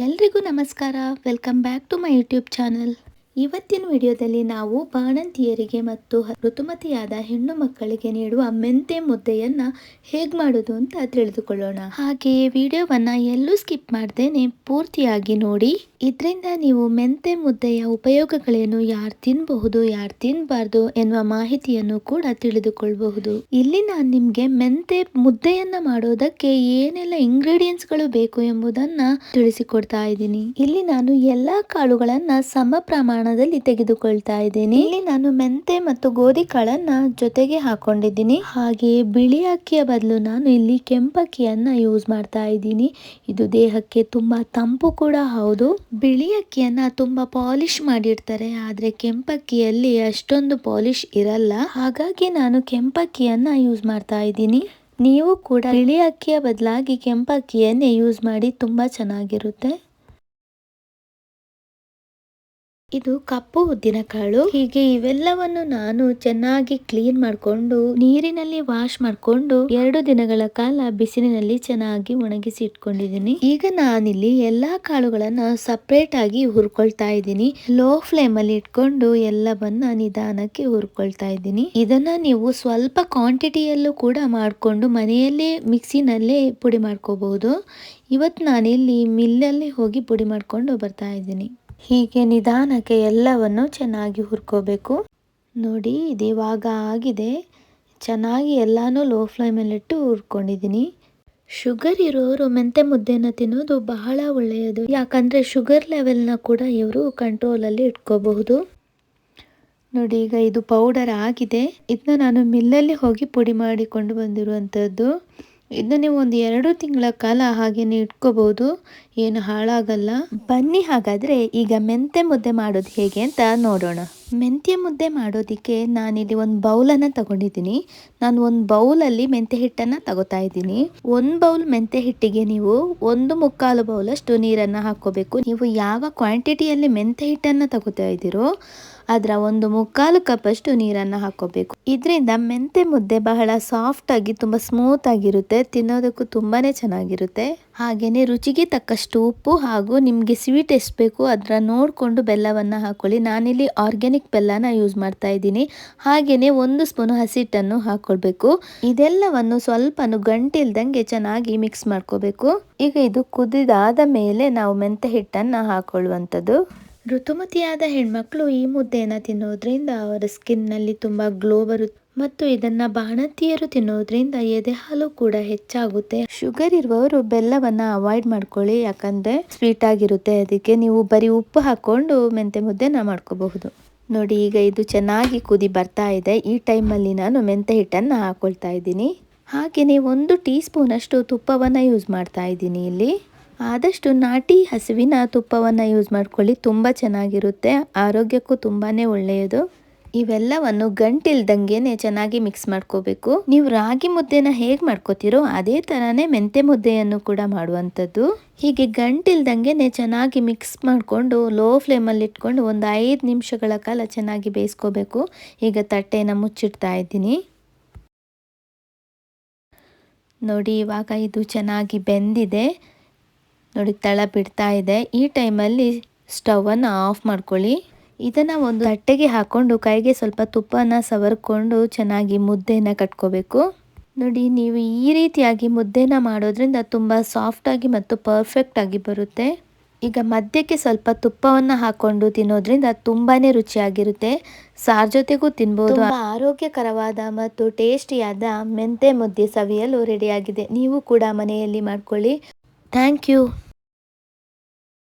ಎಲ್ರಿಗೂ ನಮಸ್ಕಾರ. Welcome back to my YouTube channel. ಇವತ್ತಿನ ವಿಡಿಯೋದಲ್ಲಿ ನಾವು ಬಾಣಂತಿಯರಿಗೆ ಮತ್ತು ಋತುಮತಿಯಾದ ಹೆಣ್ಣು ಮಕ್ಕಳಿಗೆ ನೀಡುವ ಮೆಂತೆ ಮುದ್ದೆಯನ್ನ ಹೇಗೆ ಮಾಡೋದು ಅಂತ ತಿಳಿದುಕೊಳ್ಳೋಣ. ಹಾಗೆಯೇ ವಿಡಿಯೋವನ್ನ ಎಲ್ಲೂ ಸ್ಕಿಪ್ ಮಾಡ್ದೇನೆ ಪೂರ್ತಿಯಾಗಿ ನೋಡಿ. ಇದರಿಂದ ನೀವು ಮೆಂತೆ ಮುದ್ದೆಯ ಉಪಯೋಗಗಳೇನು, ಯಾರು ತಿನ್ನಬಹುದು ಯಾರು ತಿನ್ನಬಾರ್ದು ಎನ್ನುವ ಮಾಹಿತಿಯನ್ನು ಕೂಡ ತಿಳಿದುಕೊಳ್ಳಬಹುದು. ಇಲ್ಲಿ ನಾನು ನಿಮ್ಗೆ ಮೆಂತೆ ಮುದ್ದೆಯನ್ನ ಮಾಡೋದಕ್ಕೆ ಏನೆಲ್ಲ ಇಂಗ್ರೀಡಿಯೆಂಟ್ಸ್ಗಳು ಬೇಕು ಎಂಬುದನ್ನ ತಿಳಿಸಿಕೊಡ್ತಾ ಇದ್ದೀನಿ. ಇಲ್ಲಿ ನಾನು ಎಲ್ಲಾ ಕಾಳುಗಳನ್ನ ಸಮ ಪ್ರಮಾಣದಲ್ಲಿ ತೆಗೆದುಕೊಳ್ತಾ ಇದ್ದೀನಿ. ಇಲ್ಲಿ ನಾನು ಮೆಂತೆ ಮತ್ತು ಗೋಧಿ ಕಾಳನ್ನ ಜೊತೆಗೆ ಹಾಕೊಂಡಿದ್ದೀನಿ. ಹಾಗೆಯೇ ಬಿಳಿ ಅಕ್ಕಿಯ ಬದಲು ನಾನು ಇಲ್ಲಿ ಕೆಂಪಕ್ಕಿಯನ್ನ ಯೂಸ್ ಮಾಡ್ತಾ ಇದ್ದೀನಿ. ಇದು ದೇಹಕ್ಕೆ ತುಂಬಾ ತಂಪು ಕೂಡ ಹೌದು. ಬಿಳಿ ಅಕ್ಕಿಯನ್ನ ತುಂಬಾ ಪಾಲಿಶ್ ಮಾಡಿರ್ತಾರೆ, ಆದ್ರೆ ಕೆಂಪಕ್ಕಿಯಲ್ಲಿ ಅಷ್ಟೊಂದು ಪಾಲಿಶ್ ಇರಲ್ಲ. ಹಾಗಾಗಿ ನಾನು ಕೆಂಪಕ್ಕಿಯನ್ನ ಯೂಸ್ ಮಾಡ್ತಾ ಇದ್ದೀನಿ. ನೀವು ಕೂಡ ಬಿಳಿ ಅಕ್ಕಿಯ ಬದಲಾಗಿ ಕೆಂಪಕ್ಕಿಯನ್ನೇ ಯೂಸ್ ಮಾಡಿ, ತುಂಬಾ ಚೆನ್ನಾಗಿರುತ್ತೆ. ಇದು ಕಪ್ಪು ಉದ್ದಿನ ಕಾಳು. ಹೀಗೆ ಇವೆಲ್ಲವನ್ನು ನಾನು ಚೆನ್ನಾಗಿ ಕ್ಲೀನ್ ಮಾಡಿಕೊಂಡು ನೀರಿನಲ್ಲಿ ವಾಶ್ ಮಾಡಿಕೊಂಡು 2 ದಿನಗಳ ಕಾಲ ಬಿಸಿಲಿನಲ್ಲಿ ಚೆನ್ನಾಗಿ ಒಣಗಿಸಿ ಇಟ್ಕೊಂಡಿದ್ದೀನಿ. ಈಗ ನಾನಿಲ್ಲಿ ಎಲ್ಲಾ ಕಾಳುಗಳನ್ನ ಸಪರೇಟ್ ಆಗಿ ಹುರ್ಕೊಳ್ತಾ ಇದ್ದೀನಿ. ಲೋ ಫ್ಲೇಮ್ ಅಲ್ಲಿ ಇಟ್ಕೊಂಡು ಎಲ್ಲವನ್ನ ನಿಧಾನಕ್ಕೆ ಹುರ್ಕೊಳ್ತಾ ಇದ್ದೀನಿ. ಇದನ್ನ ನೀವು ಸ್ವಲ್ಪ ಕ್ವಾಂಟಿಟಿಯಲ್ಲೂ ಕೂಡ ಮಾಡಿಕೊಂಡು ಮನೆಯಲ್ಲೇ ಮಿಕ್ಸಿನಲ್ಲೇ ಪುಡಿ ಮಾಡ್ಕೋಬಹುದು. ಇವತ್ತು ನಾನಿಲ್ಲಿ ಮಿಲ್ಲಲ್ಲಿ ಹೋಗಿ ಪುಡಿ ಮಾಡ್ಕೊಂಡು ಬರ್ತಾ ಇದ್ದೀನಿ. ಹೀಗೆ ನಿಧಾನಕ್ಕೆ ಎಲ್ಲವನ್ನು ಚೆನ್ನಾಗಿ ಹುರ್ಕೋಬೇಕು. ನೋಡಿ, ಇದು ಇವಾಗ ಆಗಿದೆ. ಚೆನ್ನಾಗಿ ಎಲ್ಲಾನು ಲೋ ಫ್ಲೇಮಲ್ಲಿಟ್ಟು ಹುರ್ಕೊಂಡಿದ್ದೀನಿ. ಶುಗರ್ ಇರೋರು ಮೆಂತೆ ಮುದ್ದೆನ ತಿನ್ನೋದು ಬಹಳ ಒಳ್ಳೆಯದು. ಯಾಕಂದ್ರೆ ಶುಗರ್ ಲೆವೆಲ್ನ ಕೂಡ ಇವರು ಕಂಟ್ರೋಲಲ್ಲಿ ಇಟ್ಕೋಬಹುದು. ನೋಡಿ, ಈಗ ಇದು ಪೌಡರ್ ಆಗಿದೆ. ಇದನ್ನ ನಾನು ಮಿಲ್ಲಲ್ಲಿ ಹೋಗಿ ಪುಡಿ ಮಾಡಿಕೊಂಡು ಬಂದಿರುವಂಥದ್ದು. ಇದನ್ನ ನೀವು ಒಂದು 2 ತಿಂಗಳ ಕಾಲ ಹಾಗೇನೆ ಇಟ್ಕೋಬಹುದು, ಏನು ಹಾಳಾಗಲ್ಲ. ಬನ್ನಿ ಹಾಗಾದ್ರೆ ಈಗ ಮೆಂತೆ ಮುದ್ದೆ ಮಾಡೋದು ಹೇಗೆ ಅಂತ ನೋಡೋಣ. ಮೆಂತ್ಯ ಮುದ್ದೆ ಮಾಡೋದಿಕ್ಕೆ ನಾನಿಲ್ಲಿ ಒಂದು ಬೌಲನ್ನು ತಗೊಂಡಿದ್ದೀನಿ. ನಾನು ಒಂದು ಬೌಲಲ್ಲಿ ಮೆಂತ್ಯ ಹಿಟ್ಟನ್ನು ತಗೋತಾ ಇದ್ದೀನಿ. 1 ಬೌಲ್ ಮೆಂತ್ಯ ಹಿಟ್ಟಿಗೆ ನೀವು 1/4 ಬೌಲಷ್ಟು ನೀರನ್ನು ಹಾಕೋಬೇಕು. ನೀವು ಯಾವ ಕ್ವಾಂಟಿಟಿಯಲ್ಲಿ ಮೆಂತ್ಯ ಹಿಟ್ಟನ್ನು ತಗೋತಾ ಇದ್ದೀರೋ ಅದರ 1/4 ಕಪ್ ಅಷ್ಟು ನೀರನ್ನು ಹಾಕೋಬೇಕು. ಇದರಿಂದ ಮೆಂತೆ ಮುದ್ದೆ ಬಹಳ ಸಾಫ್ಟ್ ಆಗಿ ತುಂಬಾ ಸ್ಮೂತ್ ಆಗಿರುತ್ತೆ. ತಿನ್ನೋದಕ್ಕೂ ತುಂಬಾನೇ ಚೆನ್ನಾಗಿರುತ್ತೆ. ಹಾಗೇನೆ ರುಚಿಗೆ ತಕ್ಕಷ್ಟು ಉಪ್ಪು ಹಾಗೂ ನಿಮ್ಗೆ ಸ್ವೀಟ್ ಎಷ್ಟು ಬೇಕು ಅದರ ನೋಡ್ಕೊಂಡು ಬೆಲ್ಲವನ್ನ ಹಾಕೊಳ್ಳಿ. ನಾನಿಲ್ಲಿ ಆರ್ಗ್ಯಾನಿಕ್ ಬೆಲ್ಲನ ಯೂಸ್ ಮಾಡ್ತಾ ಇದ್ದೀನಿ. ಹಾಗೇನೆ 1 ಸ್ಪೂನ್ ಹಸಿಟ್ಟನ್ನು ಹಾಕೊಳ್ಬೇಕು. ಇದೆಲ್ಲವನ್ನು ಸ್ವಲ್ಪ ಗಂಟಿಲ್ದಂಗೆ ಚೆನ್ನಾಗಿ ಮಿಕ್ಸ್ ಮಾಡ್ಕೋಬೇಕು. ಈಗ ಇದು ಕುದಿದಾದ ಮೇಲೆ ನಾವು ಮೆಂತೆ ಹಿಟ್ಟನ್ನ ಹಾಕೊಳ್ಳುವಂಥದ್ದು. ಋತುಮತಿಯಾದ ಹೆಣ್ಮಕ್ಳು ಈ ಮುದ್ದೆಯನ್ನು ತಿನ್ನೋದ್ರಿಂದ ಅವರ ಸ್ಕಿನ್ನಲ್ಲಿ ತುಂಬ ಗ್ಲೋ ಬರುತ್ತೆ ಮತ್ತು ಇದನ್ನ ಬಾಣಂತಿಯರು ತಿನ್ನೋದ್ರಿಂದ ಎದೆ ಹಾಲು ಕೂಡ ಹೆಚ್ಚಾಗುತ್ತೆ. ಶುಗರ್ ಇರುವವರು ಬೆಲ್ಲವನ್ನ ಅವಾಯ್ಡ್ ಮಾಡ್ಕೊಳ್ಳಿ, ಯಾಕಂದ್ರೆ ಸ್ವೀಟ್ ಆಗಿರುತ್ತೆ. ಅದಕ್ಕೆ ನೀವು ಬರೀ ಉಪ್ಪು ಹಾಕೊಂಡು ಮೆಂತೆ ಮುದ್ದೆನ ಮಾಡ್ಕೋಬಹುದು. ನೋಡಿ, ಈಗ ಇದು ಚೆನ್ನಾಗಿ ಕುದಿ ಬರ್ತಾ ಇದೆ. ಈ ಟೈಮಲ್ಲಿ ನಾನು ಮೆಂತೆ ಹಿಟ್ಟನ್ನು ಹಾಕೊಳ್ತಾ ಇದ್ದೀನಿ. ಹಾಗೆಯೇ 1 ಟೀ ಸ್ಪೂನ್ ಅಷ್ಟು ತುಪ್ಪವನ್ನು ಯೂಸ್ ಮಾಡ್ತಾ ಇದ್ದೀನಿ. ಇಲ್ಲಿ ಆದಷ್ಟು ನಾಟಿ ಹಸುವಿನ ತುಪ್ಪವನ್ನು ಯೂಸ್ ಮಾಡ್ಕೊಳ್ಳಿ, ತುಂಬ ಚೆನ್ನಾಗಿರುತ್ತೆ. ಆರೋಗ್ಯಕ್ಕೂ ತುಂಬಾ ಒಳ್ಳೆಯದು. ಇವೆಲ್ಲವನ್ನು ಗಂಟಿಲ್ದಂಗೆನೆ ಚೆನ್ನಾಗಿ ಮಿಕ್ಸ್ ಮಾಡ್ಕೋಬೇಕು. ನೀವು ರಾಗಿ ಮುದ್ದೆನ ಹೇಗೆ ಮಾಡ್ಕೋತೀರೋ ಅದೇ ಥರನೇ ಮೆಂತೆ ಮುದ್ದೆಯನ್ನು ಕೂಡ ಮಾಡುವಂಥದ್ದು. ಹೀಗೆ ಗಂಟಿಲ್ದಂಗೆನೆ ಚೆನ್ನಾಗಿ ಮಿಕ್ಸ್ ಮಾಡಿಕೊಂಡು ಲೋ ಫ್ಲೇಮಲ್ಲಿ ಇಟ್ಕೊಂಡು ಒಂದು 5 ನಿಮಿಷಗಳ ಕಾಲ ಚೆನ್ನಾಗಿ ಬೇಯಿಸ್ಕೋಬೇಕು. ಈಗ ತಟ್ಟೆನ ಮುಚ್ಚಿಡ್ತಾ ಇದ್ದೀನಿ. ನೋಡಿ, ಇವಾಗ ಇದು ಚೆನ್ನಾಗಿ ಬೆಂದಿದೆ. ನೋಡಿ, ತಳ ಬಿಡ್ತಾ ಇದೆ. ಈ ಟೈಮಲ್ಲಿ ಸ್ಟವನ್ನು ಆಫ್ ಮಾಡ್ಕೊಳ್ಳಿ. ಇದನ್ನು ಒಂದು ತಟ್ಟೆಗೆ ಹಾಕೊಂಡು ಕೈಗೆ ಸ್ವಲ್ಪ ತುಪ್ಪನ ಸವರ್ಕೊಂಡು ಚೆನ್ನಾಗಿ ಮುದ್ದೆನ ಕಟ್ಕೋಬೇಕು. ನೋಡಿ, ನೀವು ಈ ರೀತಿಯಾಗಿ ಮುದ್ದೆನ ಮಾಡೋದ್ರಿಂದ ತುಂಬ ಸಾಫ್ಟಾಗಿ ಮತ್ತು ಪರ್ಫೆಕ್ಟ್ ಆಗಿ ಬರುತ್ತೆ. ಈಗ ಮಧ್ಯಕ್ಕೆ ಸ್ವಲ್ಪ ತುಪ್ಪವನ್ನು ಹಾಕೊಂಡು ತಿನ್ನೋದ್ರಿಂದ ತುಂಬಾ ರುಚಿಯಾಗಿರುತ್ತೆ. ಸಾರ್ ಜೊತೆಗೂ ತಿನ್ಬೋದು. ಆರೋಗ್ಯಕರವಾದ ಮತ್ತು ಟೇಸ್ಟಿಯಾದ ಮೆಂತೆ ಮುದ್ದೆ ಸವಿಯಲು ರೆಡಿಯಾಗಿದೆ. ನೀವು ಕೂಡ ಮನೆಯಲ್ಲಿ ಮಾಡ್ಕೊಳ್ಳಿ. Thank you.